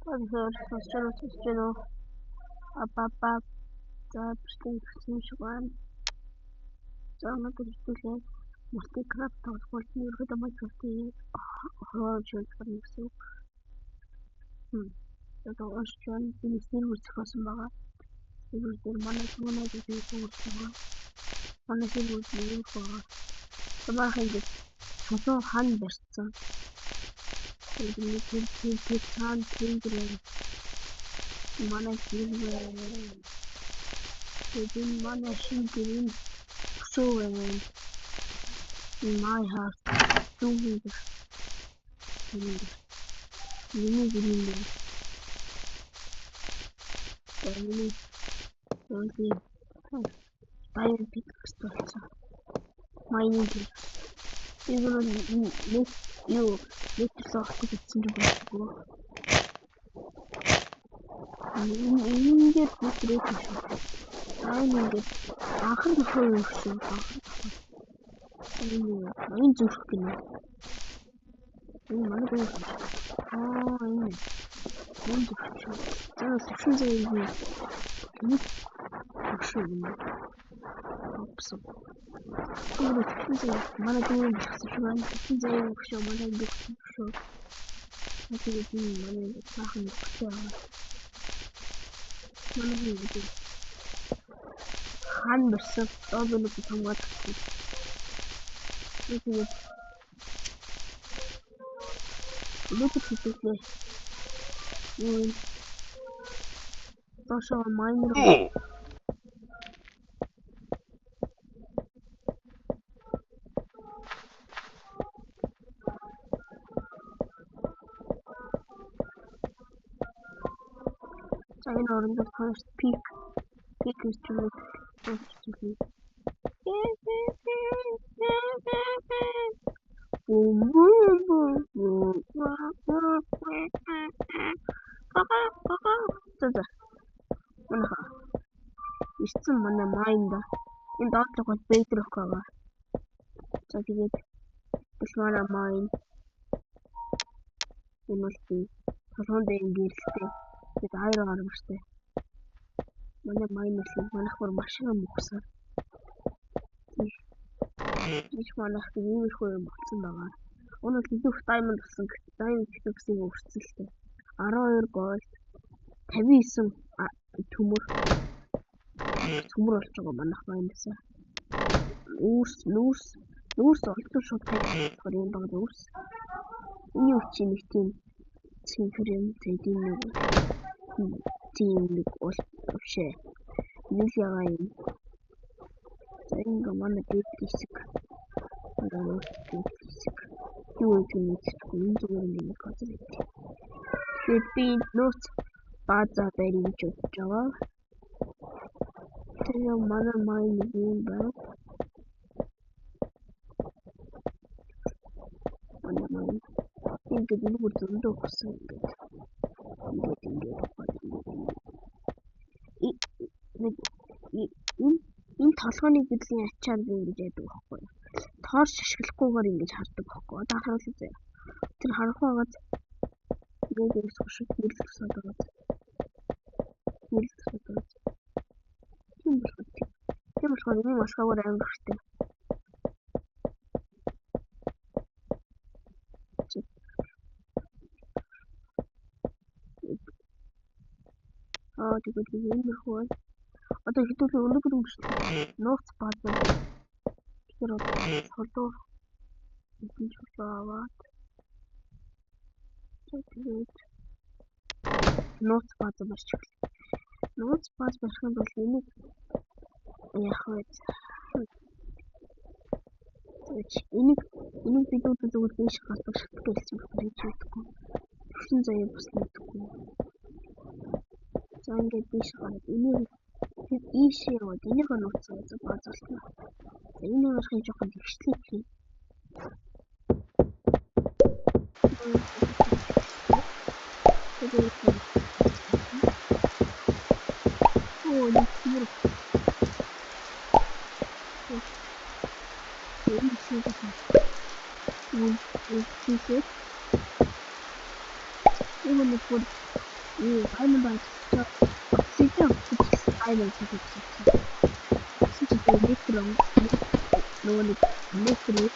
Sono ababa за бичлэг гэсэн шиг байна. За өнөөдөр хэвлээ Multicraft тоглолт нь ерөөдөө Minecraft-ийн хөрөж хэлбэр гэсэн. Тэгээд уушч байна. Би нэр үзэхсэн байгаа. Тэгвэл дээр манай түүнээ үзсэн байгаа. Манай хэрэг үзсэн байгаа. Тамаах ингэж чулуу хан барьсан. Тэгээд цаан тэнгэр манай хэрэг тэгээд манай шингэрийн өсөө байна. My house doing the миний гэрийн баяр пикс болсон. Mining гэр. Энэ юу Microsoft гэсэн юм байна. Ингээд бүтрээд шүү. Ингээд анхны нөхөр юу шүү. Энэ зүрх гинэ. Энэ манай гоо. Энэ зүрх шүү. За сүшин заяа юу. Энэ сүшин юм. Опсон. Энэ сүшин заяа манай гоо гэсэн шүү. Сүшин заяа шүү. Манай гоо гэсэн шүү. Тэгээд энэ манай цаахан нөхцөө. Манай гоо хан босоо добл хамгаалж байна. Тэгээд өнөөдөр хэвлээ. Тошоо майнер. Сайн орондоо first peak instrument construction. Ирсэн манай майнда энэ доотлох бол бэдрок байгаа. За тэгээд манай майн энэ бол би толгойд ингэрлээ. Тэгээд айроо гаргажтэй. Манай майнер л манайхаар машин мөхсөн. Их манайх иймэрхүү юм болсон байгаа. Өнөөдөр илүү diamond болсон. Diamond гэсэн өөрчлөлттэй. 12 gold 59 төмөр болж байгаа манайх майнаас. Нүүрс олдсон шууд тавьчихсан юм байна нүүрс. Энэ юу чи нэг тийм цэнхэр юм тийм нэг олшээ. Юу яага юм. За энэ манай дэд хэсэг. Юу гэж мэдчихгүй энэ зүгээр нэг газар байт. Тэгээд би нууц база барьж өгч байгаа. Тэгээд манай майн юм байна. Манай майн ингээд нэг зөндөө өгсөн ингээд. Энэ толгойн гэрлийн ачаар би ингэж яадаг байхгүй юу? Тоор шашглахгүйгээр ингэж хардаг байхгүй юу? Одоо харуулъя заяа. Тэр харах байгаад ингээд өсөж хэлсэн байгаа. Тийм болохоор энэ машгаагаар амар хэрэгтэй. Тэгээд энэ хөө одоо хэдүүлээ өнөөдөр өмчлөө. Нууц бааз байна. Тэр одоо энэ чулуугаад. Тэгээд нууц бааз барьчихлаа. Нууц бааз барихын тулд энийг яах вэ? Энийг бидүүд зүгээр биш хатах шалтгаалсан гэж хэлдэг. Шин заяа бас мэдгүй. За ингээд биш гараад энийг ийшээ яваад энийг нууцсан баазуулна. За энийг харахын жоохон тэгшлээ гэх юм. 다이아몬드 진짜 쓸데없고 다이아몬드 진짜 진짜 일렉트론 너는 일렉트론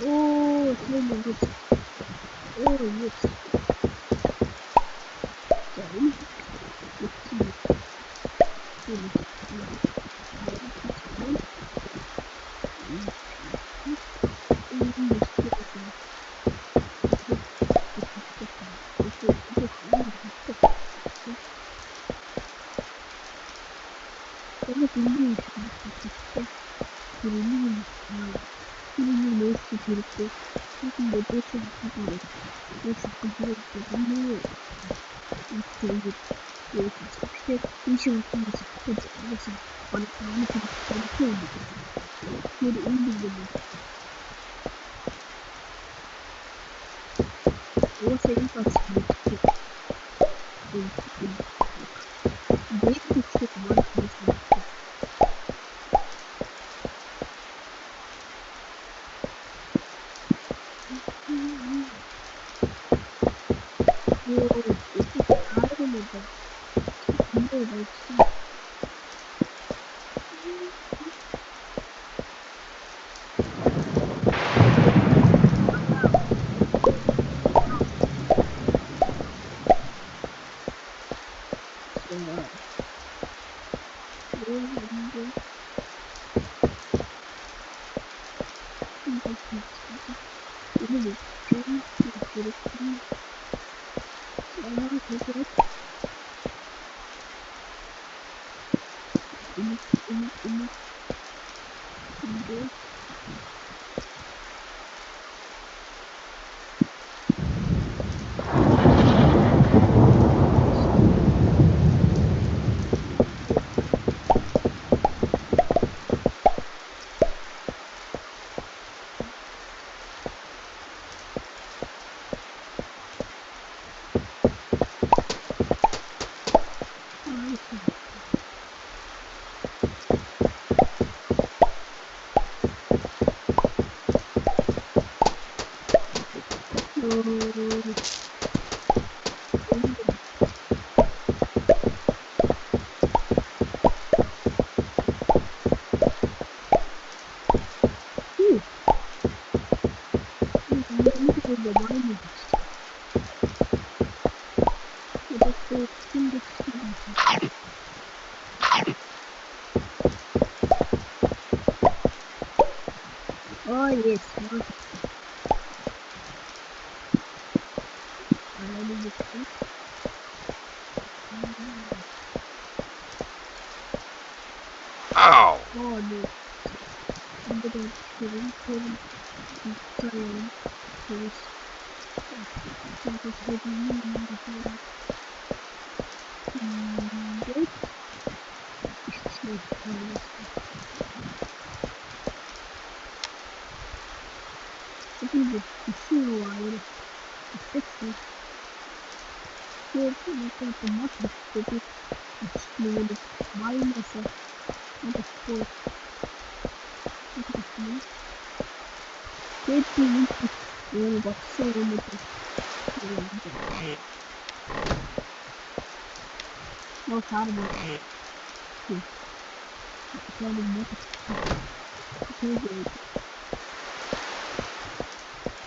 오, 살면 되지. 오, 예스. 자,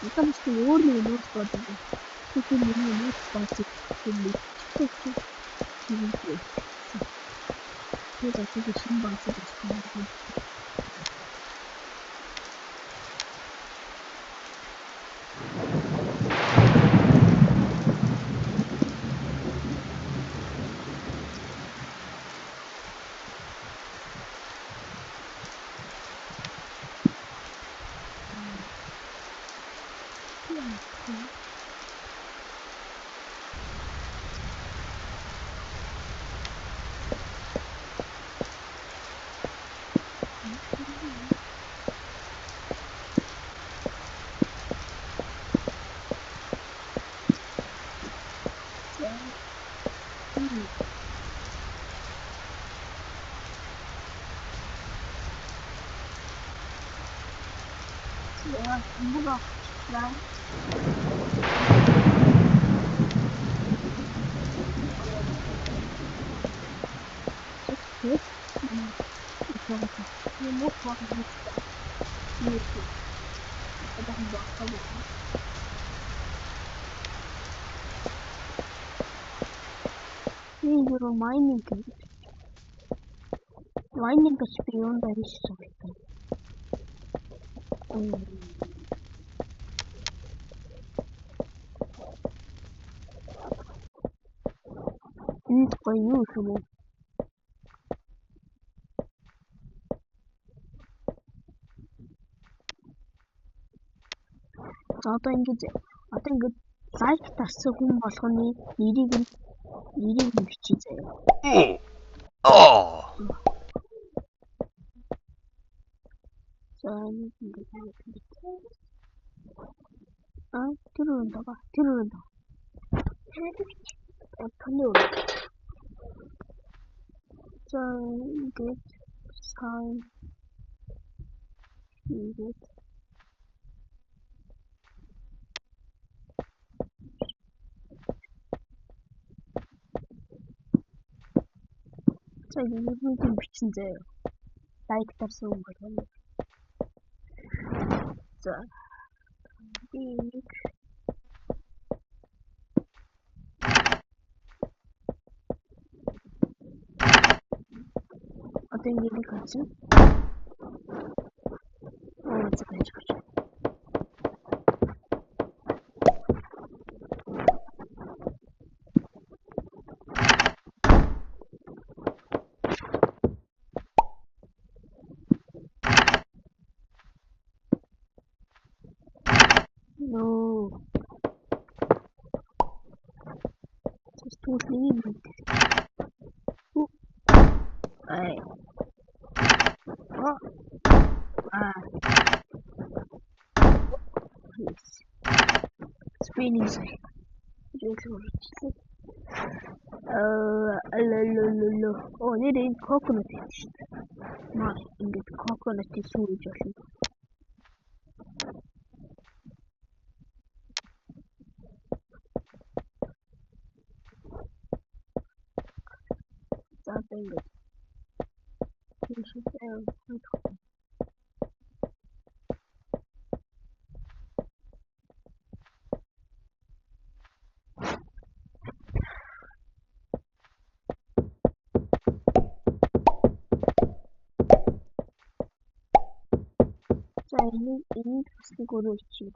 Надад ч өөр нэг нөөц бодож байна. Тэгэхээр миний нөөц бодож хэлээ. Тэгээд одоо шинэ бодож байна. Майнинг гэж би юунд ариш сонголтой. Энэ гоё юу юм бэ? Одоо ингэж лайк тарсан хүн болгоны нэрийг бичиж заяа. За ингэж тэр үнд. Таны үнд. За ингэж сайн хийгээд YouTube бичин заяа. Лайк тарсан хүн болгоно. За биг одоо ингэж хийсэн. За байж гэж. Spinning say. Нэр энэ coconut шүү дээ. Маа ингэж coconut-ийг сүүж болно. За ингэж. Энэ хэсгийг өрөөчих. Shit.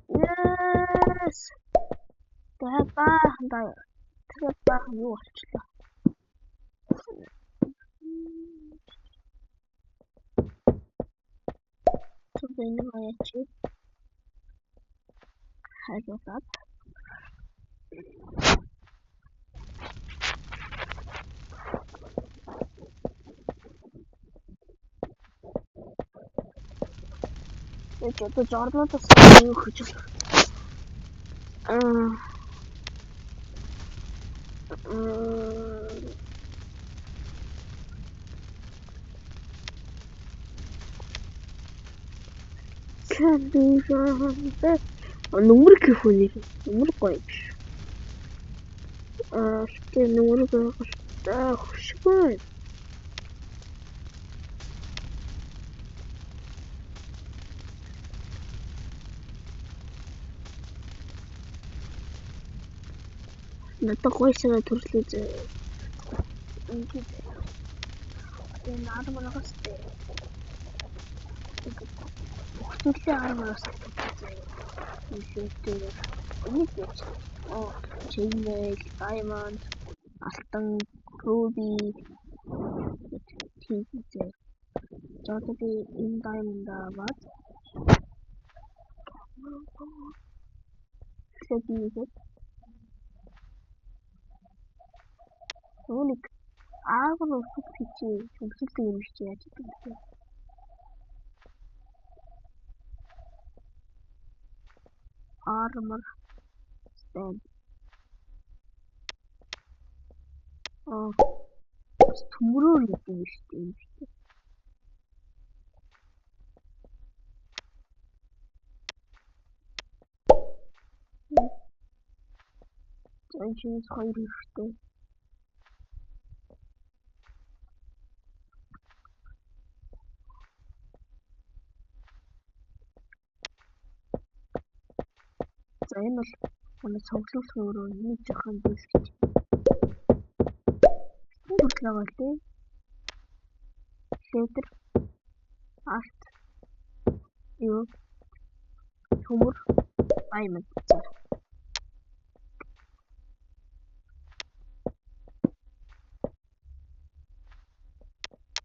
Yes. Тэгээд баахан юу болчихлоо. Энэ хаяач хайрлаад одоо жорнотос юу хийж Нөмөр гэх үнийг нөмөр гоё биш. Гэтээ нөмөр хөшгөө. Надад гоё санаа төрлөө зөө. Ингээд энэ армагаас тээ. Бүхтүрлийн армагаас тээ. Үлээтэй. Энийг яаж? Chainmail, Diamond, Алтан, Ruby тийм зээ. Жоод би энэ Diamond аваад тэгээд Үүнийг аагаар усах чи хөвсөлдөг юм шиг яаж гэдэг вэ? Armor stand. Төмрөө гэдэг юм шиг юм шиг. Энэ чинь хоёр хэрэгтэй. За энэ бол манай цогцлох өөрөө нэг жоохон бэлгэж. Хүртлээ гал тий. Ледер арт юу төмөр diamond.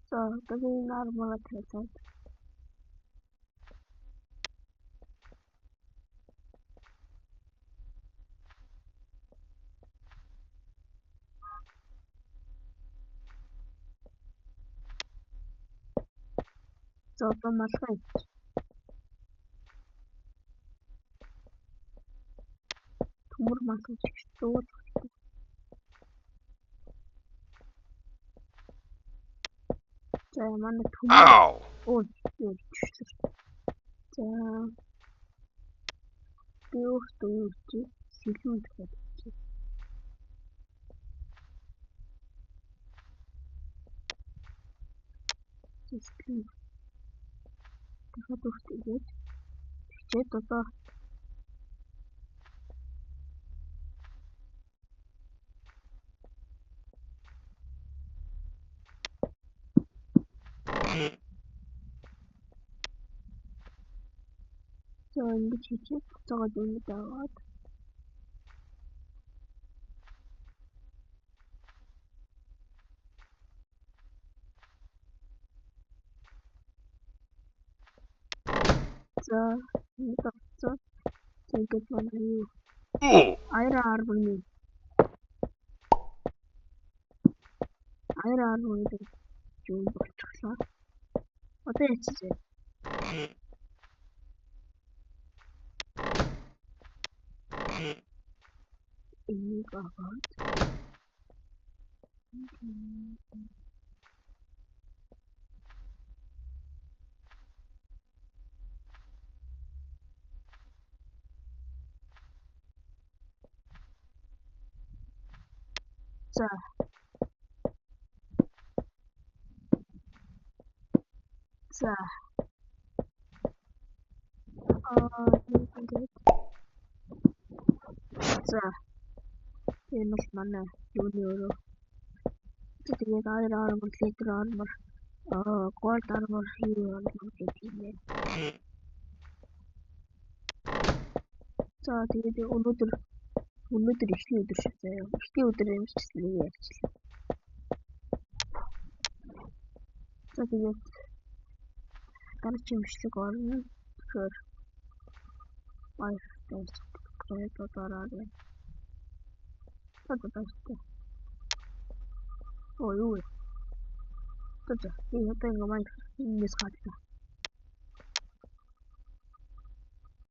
За одоо энэ армага тавьсан. За одоо малгай. Төмөр малгайч зүгээр. За манай төмөр. Ой, юу ч. За би өөртөө сэлүүнд гэдэг. Сэлүүнд. Дахиад өөртөө ингэж хичээд одоо за ингэж хийчих. Буцаагаад ингэж аваад за ингэж авцаа. Тэгээд манай юу Iron Armor-ны юу болчихлоо. Одоо яцгаа. Энийг аваад за за энэ бол манай юуны өөрөө тэгээд Iron Armor, Leather Armor, Gold Armor гэдэг юм байна. За тэгээд өнөөдөр ихний өдөр шиг заяа. Ихний өдөр юм шиг нэг ярьчлаа. За тэгээд дараагийн бичлэг орно. Тэгэхээр баяртай дараарай. Одоо юу вэ? Одоо ингэ Майнкрафт инээс гадна